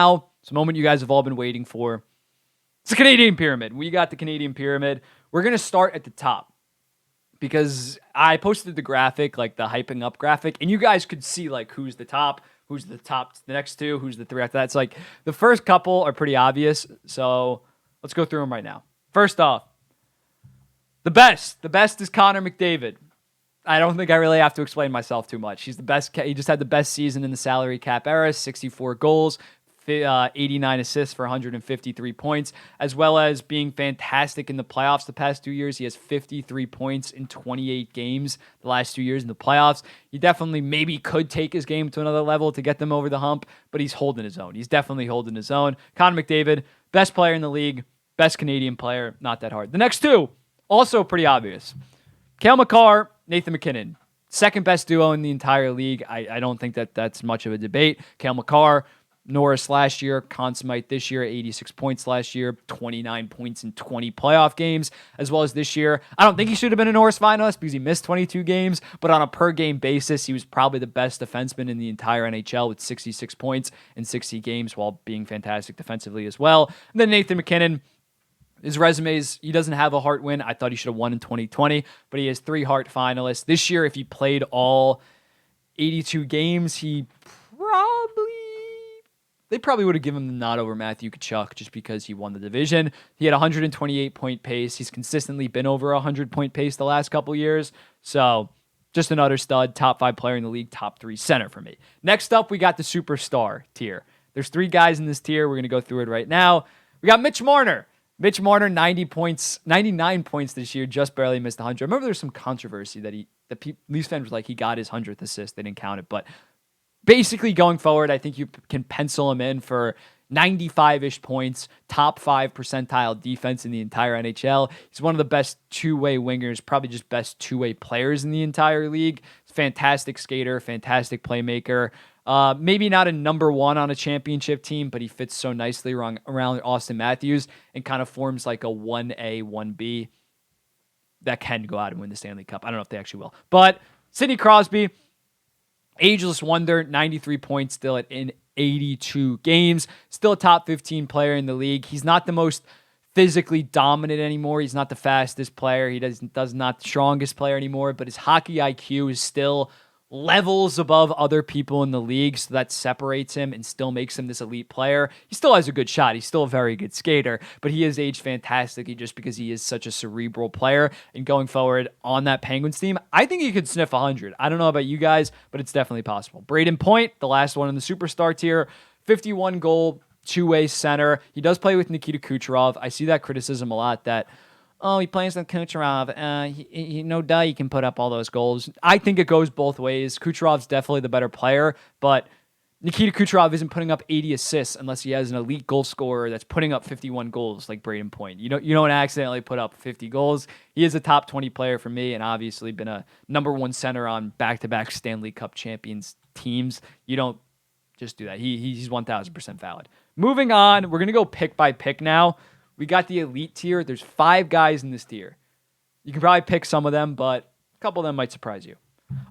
Now, it's a moment you guys have all been waiting for. It's the Canadian Pyramid. We got the Canadian Pyramid. We're going to start at the top because I posted the graphic, like the hyping up graphic, and you guys could see like who's the top, the next two, who's the three after that. It's like the first couple are pretty obvious. So let's go through them right now. First off, the best. The best is Connor McDavid. I don't think I really have to explain myself too much. He's the best. He just had the best season in the salary cap era, 64 goals, 89 assists for 153 points, as well as being fantastic in the playoffs the past 2 years. He has 53 points in 28 games the last 2 years in the playoffs. He definitely maybe could take his game to another level to get them over the hump, but he's holding his own. He's definitely holding his own. Connor McDavid, best player in the league, best Canadian player, not that hard. The next two, also pretty obvious. Cale Makar, Nathan MacKinnon. Second best duo in the entire league. I don't think that's much of a debate. Cale Makar, Norris last year, Conn Smythe this year, 86 points last year, 29 points in 20 playoff games, as well as this year. I don't think he should have been a Norris finalist because he missed 22 games, but on a per-game basis, he was probably the best defenseman in the entire NHL with 66 points in 60 games while being fantastic defensively as well. And then Nathan MacKinnon, his resumes, he doesn't have a Hart win. I thought he should have won in 2020, but he has 3 Hart finalists. This year, if he played all 82 games, they probably would have given him the nod over Matthew Tkachuk just because he won the division. He had a 128-point pace. He's consistently been over a 100-point pace the last couple years. So just another stud, top 5 player in the league, top 3 center for me. Next up, we got the superstar tier. There's 3 guys in this tier. We're going to go through it right now. We got Mitch Marner. Mitch Marner, 99 points this year, just barely missed 100. I remember there's some controversy that Leafs fans were like, he got his 100th assist. They didn't count it. But basically going forward, I think you can pencil him in for 95-ish points, top 5 percentile defense in the entire NHL. He's one of the best two-way wingers, probably just best two-way players in the entire league. He's a fantastic skater, fantastic playmaker. Maybe not a number 1 on a championship team, but he fits so nicely around Austin Matthews and kind of forms like a 1A, 1B that can go out and win the Stanley Cup. I don't know if they actually will. But Sidney Crosby, ageless wonder, 93 points still in 82 games. Still a top 15 player in the league. He's not the most physically dominant anymore. He's not the fastest player. He does not the strongest player anymore, but his hockey IQ is still levels above other people in the league, so that separates him and still makes him this elite player. He still has a good shot. He's still a very good skater, but he has aged fantastically just because he is such a cerebral player. And going forward on that Penguins team, I think he could sniff 100. I don't know about you guys, but it's definitely possible. Braden Point, the last one in the superstar tier, 51 goal, two-way center. He does play with Nikita Kucherov. I see that criticism a lot that, oh, he plays with Kucherov. No duh, he can put up all those goals. I think it goes both ways. Kucherov's definitely the better player, but Nikita Kucherov isn't putting up 80 assists unless he has an elite goal scorer that's putting up 51 goals like Braden Point. You don't accidentally put up 50 goals. He is a top 20 player for me and obviously been a number 1 center on back-to-back Stanley Cup champions teams. You don't just do that. He's 1,000% valid. Moving on, we're going to go pick by pick now. We got the elite tier. There's 5 guys in this tier. You can probably pick some of them, but a couple of them might surprise you.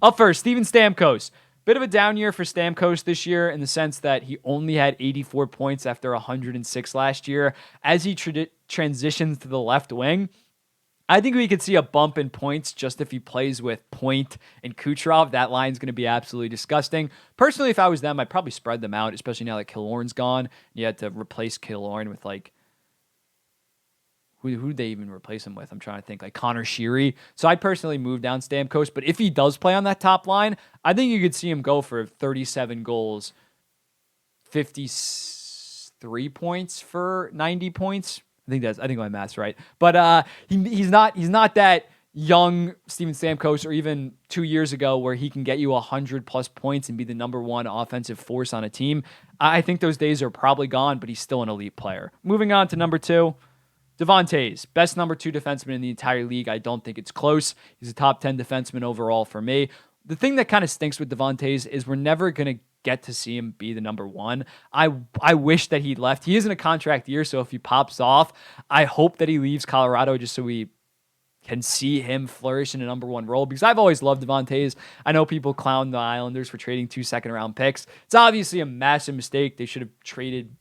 Up first, Steven Stamkos. Bit of a down year for Stamkos this year in the sense that he only had 84 points after 106 last year. As he transitions to the left wing, I think we could see a bump in points just if he plays with Point and Kucherov. That line's going to be absolutely disgusting. Personally, if I was them, I'd probably spread them out, especially now that Killorn's gone. You had to replace Killorn with like, who did they even replace him with? I'm trying to think, like Connor Sheary. So I'd personally move down Stamkos, but if he does play on that top line, I think you could see him go for 37 goals, 53 points for 90 points. I think my math's right. But he's not that young Steven Stamkos or even 2 years ago where he can get you 100 plus points and be the number 1 offensive force on a team. I think those days are probably gone, but he's still an elite player. Moving on to number 2. Devon Toews, best number 2 defenseman in the entire league. I don't think it's close. He's a top 10 defenseman overall for me. The thing that kind of stinks with Devon Toews is we're never going to get to see him be the number 1. I wish that he left. He is in a contract year, so if he pops off, I hope that he leaves Colorado just so he can see him flourish in a number one role, because I've always loved Devontae. I know people clown the Islanders for trading 2 second-round picks. It's obviously a massive mistake. They should have traded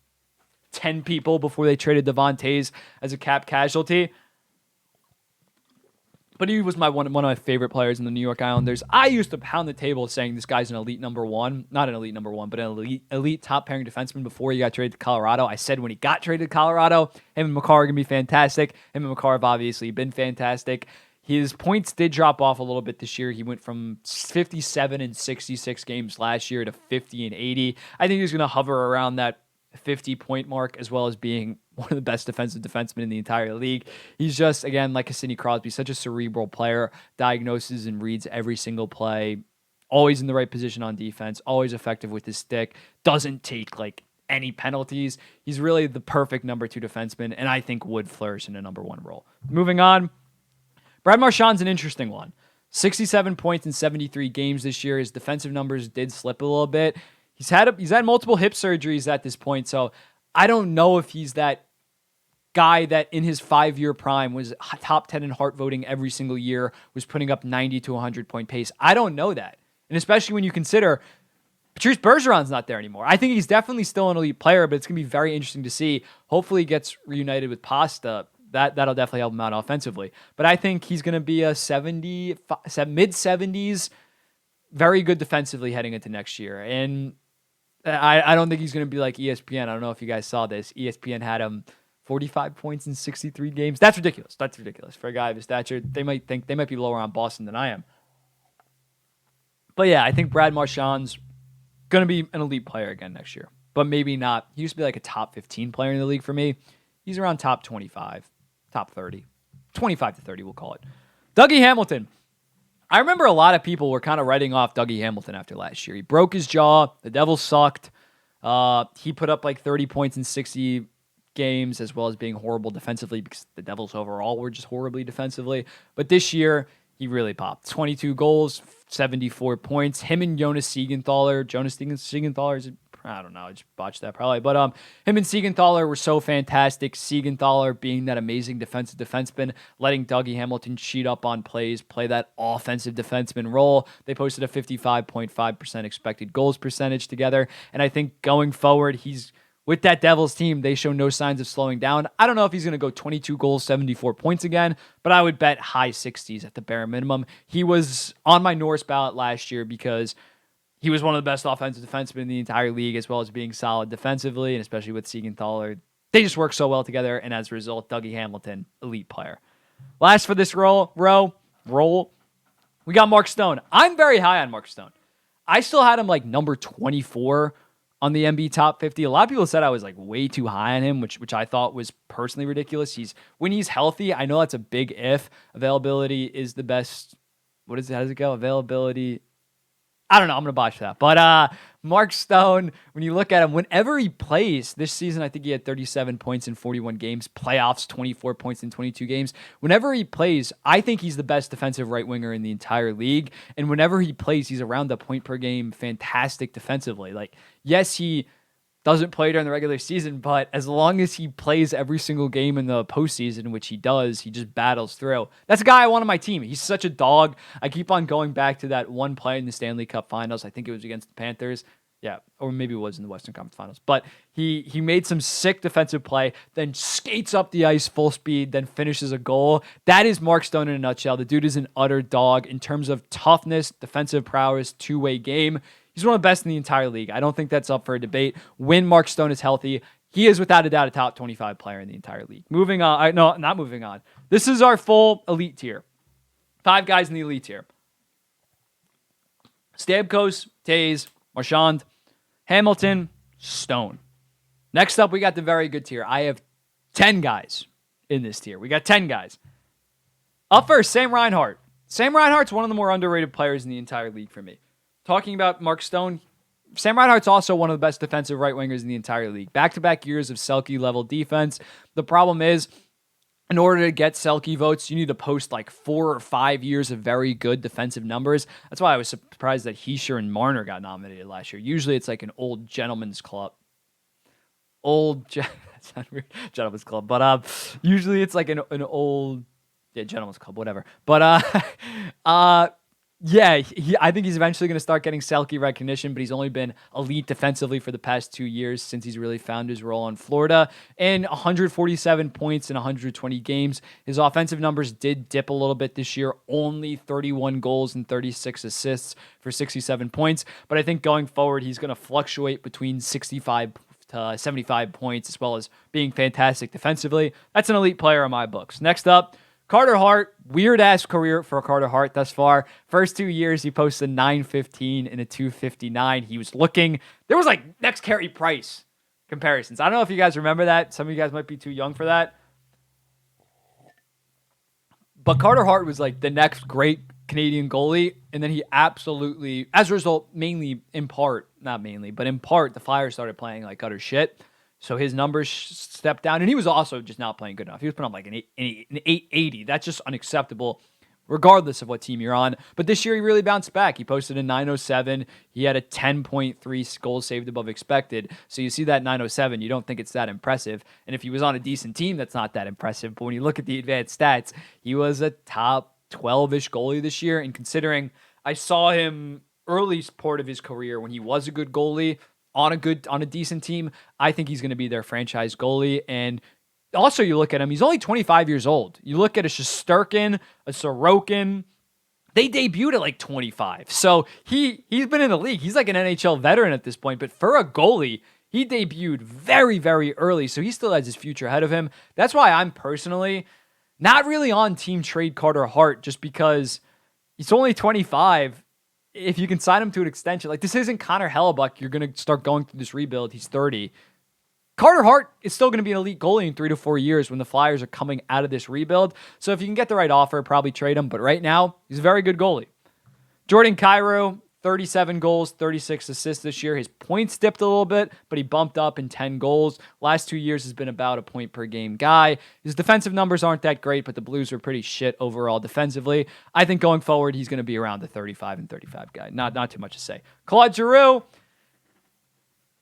10 people before they traded Devontae as a cap casualty. But he was one of my favorite players in the New York Islanders. I used to pound the table saying this guy's an elite number one. Not an elite number one, but an elite top pairing defenseman before he got traded to Colorado. I said when he got traded to Colorado, him and Makar are going to be fantastic. Him and Makar have obviously been fantastic. His points did drop off a little bit this year. He went from 57 and 66 games last year to 50 and 80. I think he's going to hover around that 50-point mark, as well as being one of the best defensive defensemen in the entire league. He's just, again, like a Sidney Crosby, such a cerebral player, diagnoses and reads every single play, always in the right position on defense, always effective with his stick, doesn't take like any penalties. He's really the perfect number 2 defenseman, and I think would flourish in a number 1 role. Moving on, Brad Marchand's an interesting one. 67 points in 73 games this year. His defensive numbers did slip a little bit. He's had multiple hip surgeries at this point, so I don't know if he's that guy that in his 5-year prime was top 10 in Hart voting every single year, was putting up 90 to 100-point pace. I don't know that. And especially when you consider Patrice Bergeron's not there anymore. I think he's definitely still an elite player, but it's going to be very interesting to see. Hopefully he gets reunited with Pasta. That'll definitely help him out offensively. But I think he's going to be a mid-70s, very good defensively heading into next year. And I don't think he's going to be like ESPN. I don't know if you guys saw this. ESPN had him 45 points in 63 games. That's ridiculous. That's ridiculous. For a guy of his stature, they might be lower on Boston than I am. But yeah, I think Brad Marchand's going to be an elite player again next year. But maybe not. He used to be like a top 15 player in the league for me. He's around top 25, top 30. 25 to 30, we'll call it. Dougie Hamilton. I remember a lot of people were kind of writing off Dougie Hamilton after last year. He broke his jaw. The Devils sucked. He put up like 30 points in 60 games, as well as being horrible defensively, because the Devils overall were just horribly defensively. But this year, he really popped. 22 goals, 74 points. Him and Jonas Siegenthaler is I don't know. I just botched that probably. But him and Siegenthaler were so fantastic. Siegenthaler being that amazing defensive defenseman, letting Dougie Hamilton cheat up on plays, play that offensive defenseman role. They posted a 55.5% expected goals percentage together. And I think going forward, with that Devils team, they show no signs of slowing down. I don't know if he's going to go 22 goals, 74 points again, but I would bet high 60s at the bare minimum. He was on my Norris ballot last year because he was one of the best offensive defensemen in the entire league, as well as being solid defensively, and especially with Siegenthaler. They just work so well together, and as a result, Dougie Hamilton, elite player. Last for this row, we got Mark Stone. I'm very high on Mark Stone. I still had him like number 24 on the MB top 50. A lot of people said I was like way too high on him, which I thought was personally ridiculous. When he's healthy, I know that's a big if. Availability is the best. What is it? How does it go? Availability. I don't know. I'm going to botch that. But Mark Stone, when you look at him, whenever he plays this season, I think he had 37 points in 41 games, playoffs, 24 points in 22 games. Whenever he plays, I think he's the best defensive right winger in the entire league. And whenever he plays, he's around the point per game, fantastic defensively. Like, yes, he doesn't play during the regular season, but as long as he plays every single game in the postseason, which he does, he just battles through. That's a guy I want on my team. He's such a dog. I keep on going back to that one play in the Stanley Cup Finals. I think it was against the Panthers. Yeah, or maybe it was in the Western Conference Finals. But he made some sick defensive play, then skates up the ice full speed, then finishes a goal. That is Mark Stone in a nutshell. The dude is an utter dog in terms of toughness, defensive prowess, two-way game. He's one of the best in the entire league. I don't think that's up for a debate. When Mark Stone is healthy, he is without a doubt a top 25 player in the entire league. Moving on. No, not moving on. This is our full elite tier. 5 guys in the elite tier. Stamkos, Taves, Marchand, Hamilton, Stone. Next up, we got the very good tier. I have 10 guys in this tier. We got 10 guys. Up first, Sam Reinhart. Sam Reinhart's one of the more underrated players in the entire league for me. Talking about Mark Stone, Sam Reinhart's also one of the best defensive right wingers in the entire league. Back-to-back years of Selke-level defense. The problem is, in order to get Selke votes, you need to post like 4 or 5 years of very good defensive numbers. That's why I was surprised that Heischer and Marner got nominated last year. Usually it's like an old gentleman's club. Gentleman's club. But usually it's like an old Yeah, gentleman's club, whatever. But yeah, I think he's eventually going to start getting Selke recognition, but he's only been elite defensively for the past 2 years since he's really found his role in Florida. And 147 points in 120 games. His offensive numbers did dip a little bit this year, only 31 goals and 36 assists for 67 points. But I think going forward, he's going to fluctuate between 65 to 75 points, as well as being fantastic defensively. That's an elite player in my books. Next up, Carter Hart, weird-ass career for Carter Hart thus far. First 2 years, he posted 915 and a 259. He was looking, there was like next Carey Price comparisons. I don't know if you guys remember that. Some of you guys might be too young for that. But Carter Hart was like the next great Canadian goalie, and then he absolutely, as a result, mainly in part, not mainly, but in part, the Flyers started playing like utter shit. So his numbers stepped down, and he was also just not playing good enough. He was putting up like an 880. That's just unacceptable, regardless of what team you're on. But this year, he really bounced back. He posted a 907. He had a 10.3 goals saved above expected. So you see that 907, you don't think it's that impressive. And if he was on a decent team, that's not that impressive. But when you look at the advanced stats, he was a top 12-ish goalie this year. And considering I saw him early part of his career when he was a good goalie, on a decent team, I think he's going to be their franchise goalie. And also, you look at him, he's only 25 years old. You look at a Shesterkin, a Sorokin, they debuted at like 25. So he's been in the league. He's like an NHL veteran at this point. But for a goalie, he debuted very, very early. So he still has his future ahead of him. That's why I'm personally not really on team trade Carter Hart, just because he's only 25. If you can sign him to an extension, like this isn't Connor Hellebuck, you're going to start going through this rebuild. He's 30. Carter Hart is still going to be an elite goalie in 3 to 4 years when the Flyers are coming out of this rebuild. So if you can get the right offer, probably trade him. But right now, he's a very good goalie. Jordan Kyrou, 37 goals, 36 assists this year. His points dipped a little bit, but he bumped up in 10 goals. Last 2 years has been about a point per game guy. His defensive numbers aren't that great, but the Blues are pretty shit overall defensively. I think going forward, he's going to be around the 35 and 35 guy. Not too much to say. Claude Giroux,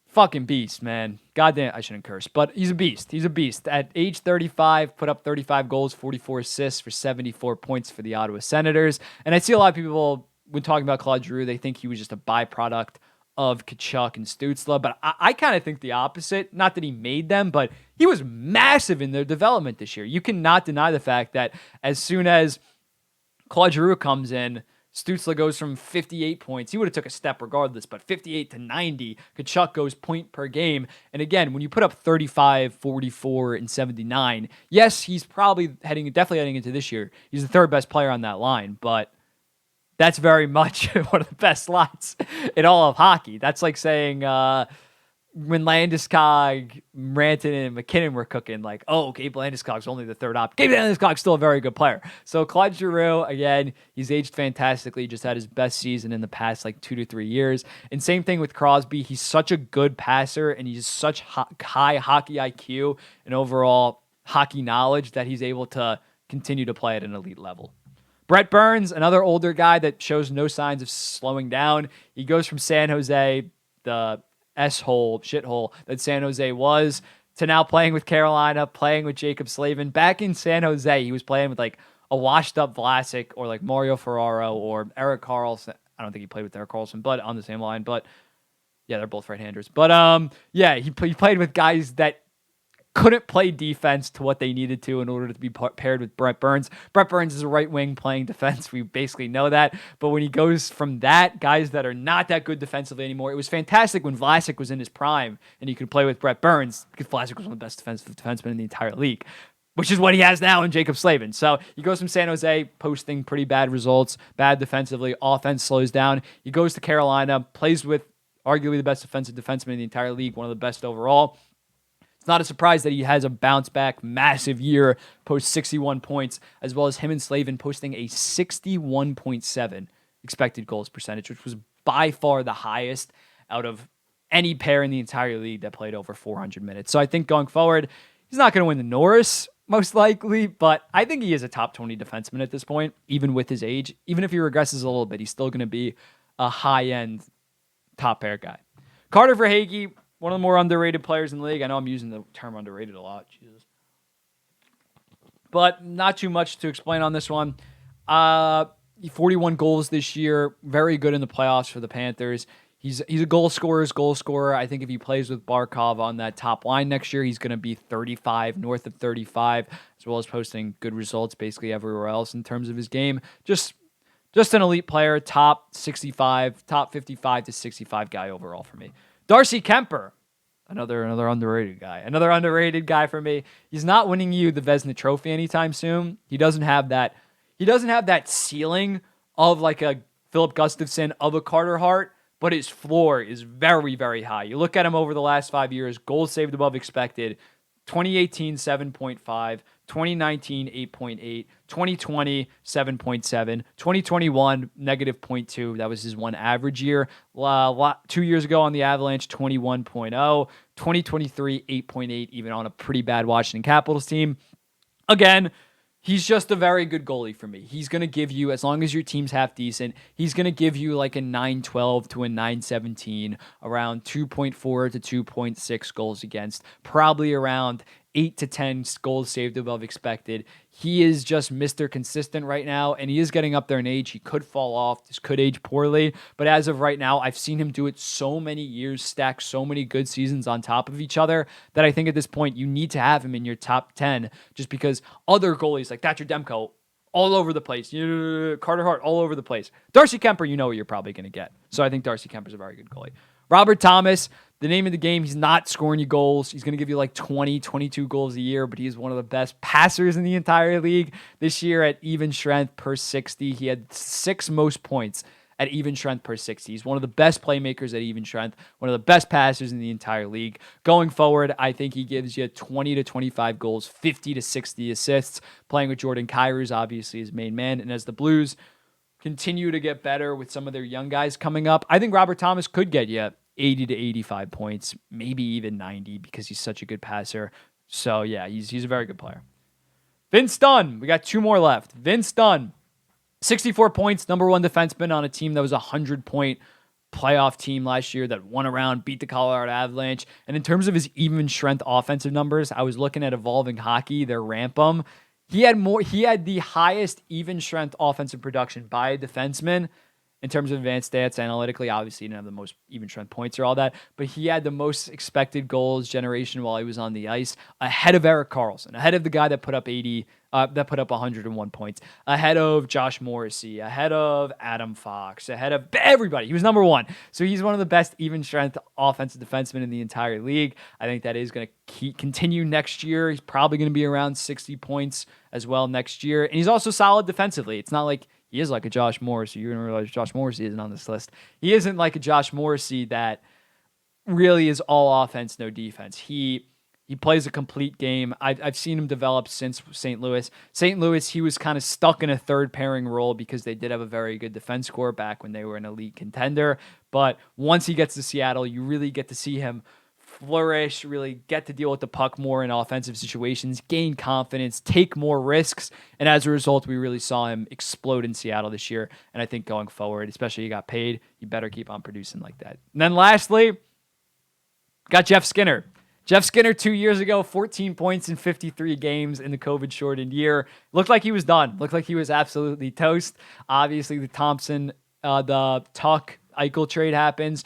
fucking beast, man. Goddamn, I shouldn't curse, but he's a beast. He's a beast. At age 35, put up 35 goals, 44 assists for 74 points for the Ottawa Senators. And I see a lot of people, when talking about Claude Giroux, they think he was just a byproduct of Tkachuk and Stützle, but I kind of think the opposite. Not that he made them, but he was massive in their development this year. You cannot deny the fact that as soon as Claude Giroux comes in, Stützle goes from 58 points. He would have took a step regardless, but 58 to 90. Tkachuk goes point per game. And again, when you put up 35, 44, and 79, yes, he's probably definitely heading into this year. He's the third best player on that line, but that's very much one of the best lines in all of hockey. That's like saying when Landeskog, Rantanen, and McKinnon were cooking, like, oh, Gabe Landeskog's only the third op. Gabe Landeskog's still a very good player. So Claude Giroux, again, he's aged fantastically. Just had his best season in the past like 2 to 3 years. And same thing with Crosby. He's such a good passer, and he's such high hockey IQ and overall hockey knowledge that he's able to continue to play at an elite level. Brett Burns, another older guy that shows no signs of slowing down. He goes from San Jose, the shithole that San Jose was, to now playing with Carolina, playing with Jacob Slavin. Back in San Jose, he was playing with like a washed-up Vlasic or like Mario Ferraro or Erik Karlsson. I don't think he played with Erik Karlsson, but on the same line. But yeah, they're both right-handers. But yeah, he played with guys that couldn't play defense to what they needed to in order to be paired with Brett Burns. Brett Burns is a right wing playing defense. We basically know that. But when he goes from that, guys that are not that good defensively anymore, it was fantastic when Vlasic was in his prime and he could play with Brett Burns because Vlasic was one of the best defensive defensemen in the entire league, which is what he has now in Jacob Slavin. So he goes from San Jose, posting pretty bad results, bad defensively, offense slows down. He goes to Carolina, plays with arguably the best defensive defenseman in the entire league, one of the best overall. It's not a surprise that he has a bounce back, massive year, post 61 points, as well as him and Slavin posting a 61.7 expected goals percentage, which was by far the highest out of any pair in the entire league that played over 400 minutes. So I think going forward, he's not going to win the Norris, most likely, but I think he is a top 20 defenseman at this point, even with his age. Even if he regresses a little bit, he's still going to be a high-end top pair guy. Carter Verhaeghe, one of the more underrated players in the league. I know I'm using the term underrated a lot. Jesus. but not too much to explain on this one. 41 goals this year, very good in the playoffs for the Panthers. He's a goal scorer. I think if he plays with Barkov on that top line next year, he's going to be 35, north of 35, as well as posting good results basically everywhere else in terms of his game. Just an elite player, top 65, top 55 to 65 guy overall for me. Darcy Kemper, another underrated guy. Another underrated guy for me. He's not winning you the Vezina Trophy anytime soon. He doesn't have that ceiling of like a Philip Gustafson, of a Carter Hart, but his floor is very, very high. You look at him over the last 5 years, goals saved above expected, 2018, 7.5, 2019, 8.8, 2020, 7.7, 2021, negative 0.2. That was his one average year. 2 years ago on the Avalanche, 21.0, 2023, 8.8, even on a pretty bad Washington Capitals team. Again, he's just a very good goalie for me. He's going to give you, as long as your team's half decent, he's going to give you like a 912 to a 917, around 2.4 to 2.6 goals against, probably around 8 to 10 goals saved above expected. He is just Mr. Consistent right now, and he is getting up there in age. He could fall off. This could age poorly, but as of right now, I've seen him do it so many years, stack so many good seasons on top of each other, that I think at this point, you need to have him in your top 10, just because other goalies like Thatcher Demko, all over the place. Carter Hart, all over the place. Darcy Kemper, you know what you're probably going to get. So I think Darcy Kemper's a very good goalie. Robert Thomas, the name of the game, he's not scoring you goals. He's going to give you like 20, 22 goals a year, but he's one of the best passers in the entire league. This year at even strength per 60, he had 6 most points at even strength per 60. He's one of the best playmakers at even strength, one of the best passers in the entire league. Going forward, I think he gives you 20 to 25 goals, 50 to 60 assists. Playing with Jordan Kyrie's obviously his main man, and as the Blues continue to get better with some of their young guys coming up, I think Robert Thomas could get you 80 to 85 points, maybe even 90, because he's such a good passer. So yeah, he's a very good player. Vince Dunn, we got 2 more left. Vince Dunn, 64 points, number 1 defenseman on a team that was a 100-point playoff team last year that won around, beat the Colorado Avalanche. And in terms of his even strength offensive numbers, I was looking at Evolving Hockey, their Rampum. He had the highest even strength offensive production by a defenseman in terms of advanced stats analytically. Obviously, he didn't have the most even strength points or all that, but he had the most expected goals generation while he was on the ice, ahead of Erik Karlsson, ahead of the guy that put up 101 points, ahead of Josh Morrissey, ahead of Adam Fox, ahead of everybody. He was number 1. So he's one of the best even strength offensive defensemen in the entire league. I think that is going to continue next year. He's probably going to be around 60 points as well next year. And he's also solid defensively. It's not like he is like a Josh Morrissey. You're going to realize Josh Morrissey isn't on this list. He isn't like a Josh Morrissey that really is all offense, no defense. He plays a complete game. I've seen him develop since St. Louis. St. Louis, he was kind of stuck in a third pairing role because they did have a very good defense core back when they were an elite contender. But once he gets to Seattle, you really get to see him flourish, really get to deal with the puck more in offensive situations, gain confidence, take more risks. And as a result, we really saw him explode in Seattle this year. And I think going forward, especially he got paid, you better keep on producing like that. And then lastly, got Jeff Skinner. Jeff Skinner 2 years ago, 14 points in 53 games in the COVID-shortened year. Looked like he was done. Looked like he was absolutely toast. Obviously, the Tuch Eichel trade happens.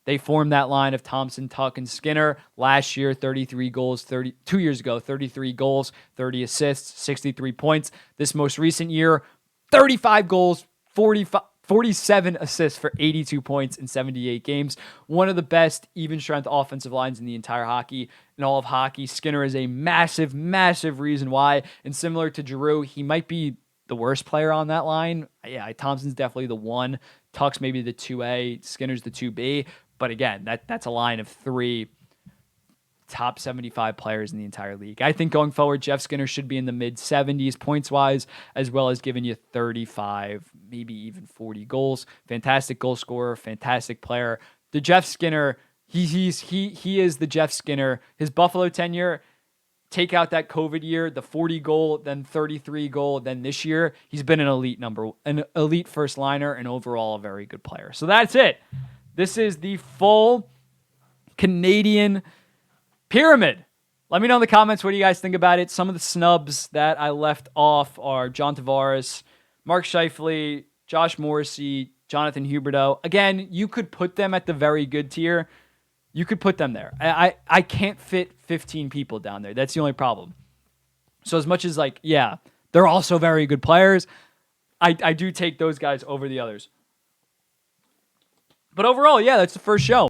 They formed that line of Thompson, Tuch, and Skinner. Last year, 33 goals. 2 years ago, 33 goals, 30 assists, 63 points. This most recent year, 35 goals, 47 assists for 82 points in 78 games. One of the best even-strength offensive lines in the entire hockey, in all of hockey. Skinner is a massive, massive reason why. And similar to Giroux, he might be the worst player on that line. Yeah, Thompson's definitely the 1. Tuch's maybe the 2A. Skinner's the 2B. But again, that's a line of 3 top 75 players in the entire league. I think going forward, Jeff Skinner should be in the mid-70s points-wise, as well as giving you 35, maybe even 40 goals. Fantastic goal scorer, fantastic player. The Jeff Skinner, he is the Jeff Skinner. His Buffalo tenure, take out that COVID year, the 40 goal, then 33 goal, then this year, he's been an elite first liner, and overall a very good player. So that's it. This is the full Canadian pyramid Let me know in the comments what do you guys think about it. Some of the snubs that I left off are John Tavares, Mark Scheifele, Josh Morrissey, Jonathan Huberdeau. Again, you could put them at the very good tier. You could put them there. I can't fit 15 people down there. That's the only problem. So as much as like, yeah, they're also very good players, I do take those guys over the others. But overall, yeah, that's the first show.